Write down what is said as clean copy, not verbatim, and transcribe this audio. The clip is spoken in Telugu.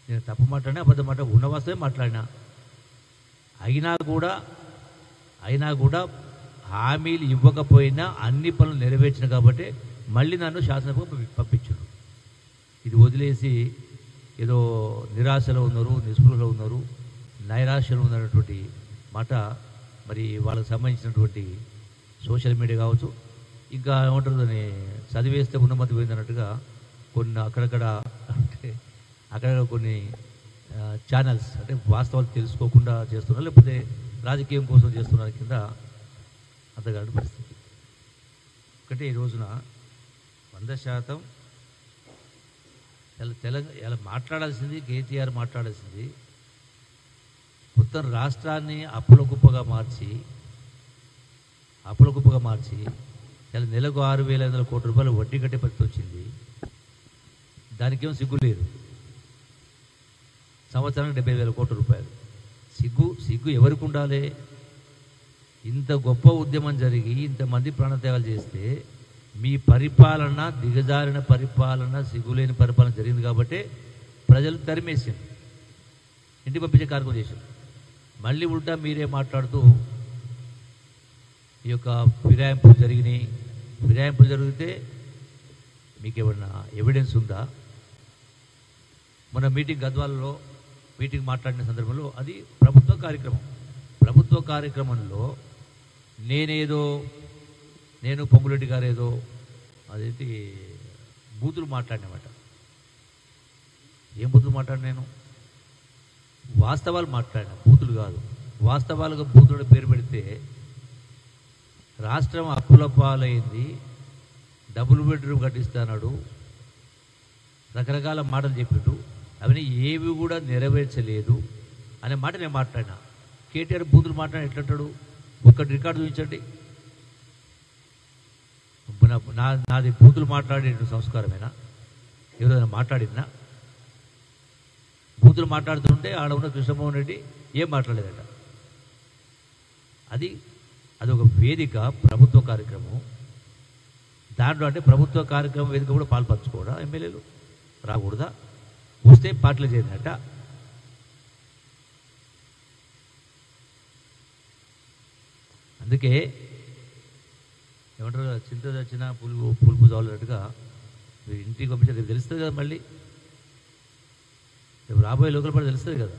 నేను తప్పు మాట్లాడినా అబద్ధం మాట్లాడినా ఉన్న వాస్తవే మాట్లాడినా. అయినా కూడా హామీలు ఇవ్వకపోయినా అన్ని పనులు నెరవేర్చిన కాబట్టి మళ్ళీ నన్ను శాసనసభకు పంపించారు. ఇది వదిలేసి ఏదో నిరాశలో ఉన్నారు, నిస్పృహలో ఉన్నారు, నైరాశ్యలో ఉన్నటువంటి మాట మరి వాళ్ళకి సంబంధించినటువంటి సోషల్ మీడియా కావచ్చు, ఇంకా ఏమంటారు దాన్ని చదివేస్తే ఉన్నమతి పోయిందన్నట్టుగా కొన్ని అక్కడక్కడ కొన్ని ఛానల్స్ అంటే వాస్తవాలు తెలుసుకోకుండా చేస్తున్నారు, లేకపోతే రాజకీయం కోసం చేస్తున్నారు కింద అంతగాని పరిస్థితి. ఒకటి ఈ రోజున 100% ఇలా మాట్లాడాల్సింది కేటీఆర్ మాట్లాడాల్సింది మొత్తం రాష్ట్రాన్ని అప్పుల కుప్పగా మార్చి ఇలా నెలకు 6,500 కోట్ల రూపాయలు వడ్డీ కట్టే పరిస్థితి వచ్చింది. దానికేమో సిగ్గు లేదు. సంవత్సరానికి 70,000 కోట్ల రూపాయలు. సిగ్గు ఎవరికి ఉండాలి? ఇంత గొప్ప ఉద్యమం జరిగి ఇంతమంది ప్రాణత్యాగాలు చేస్తే మీ పరిపాలన దిగజారిన పరిపాలన, సిగ్గులేని పరిపాలన జరిగింది కాబట్టి ప్రజలు తరిమేసింది, ఇంటికి పంపించే కార్యక్రమం చేశారు. మళ్ళీ ఉల్టా మీరే మాట్లాడుతూ ఈ యొక్క ఫిరాయింపులు జరిగితే మీకు ఏమన్నా ఎవిడెన్స్ ఉందా? మన గద్వాలలో మీటింగ్ మాట్లాడిన సందర్భంలో అది ప్రభుత్వ కార్యక్రమంలో నేను పొంగులెడ్డి గారేదో అదేంటి బూతులు మాట్లాడినమాట. ఏం బూతులు మాట్లాడిన? నేను వాస్తవాలు మాట్లాడిన, బూతులు కాదు. వాస్తవాలుగా బూతుల పేరు పెడితే రాష్ట్రం అప్పుల పాలైంది, డబుల్ బెడ్రూమ్ కట్టిస్తాడు, రకరకాల మాటలు చెప్పిండు, అవన్నీ ఏవి కూడా నెరవేర్చలేదు అనే మాట నేను మాట్లాడినా. కేటీఆర్ బూతులు మాట్లాడి ఎట్లంటాడు? ఒక్కటి రికార్డు చూపించండి. నాది బూతులు మాట్లాడే సంస్కారమేనా? ఎవరైనా మాట్లాడినా? బూతులు మాట్లాడుతుంటే ఆడ ఉన్న కృష్ణమోహన్ రెడ్డి ఏం మాట్లాడలేదట. అది ఒక వేదిక, ప్రభుత్వ కార్యక్రమం. దాంట్లో అంటే ప్రభుత్వ కార్యక్రమం వేదిక కూడా పాల్పంచుకోవడా? ఎమ్మెల్యేలు రాకూడదా? వస్తే పార్టీలు చేరినట్ట. అందుకే ఏమంటారు, చింత చచ్చినా పులుపు చాలన్నట్టుగా ఇంటికి పంపించారు. తెలుస్తుంది కదా, మళ్ళీ రాబోయే లోకల్ పార్టీ తెలుస్తుంది కదా.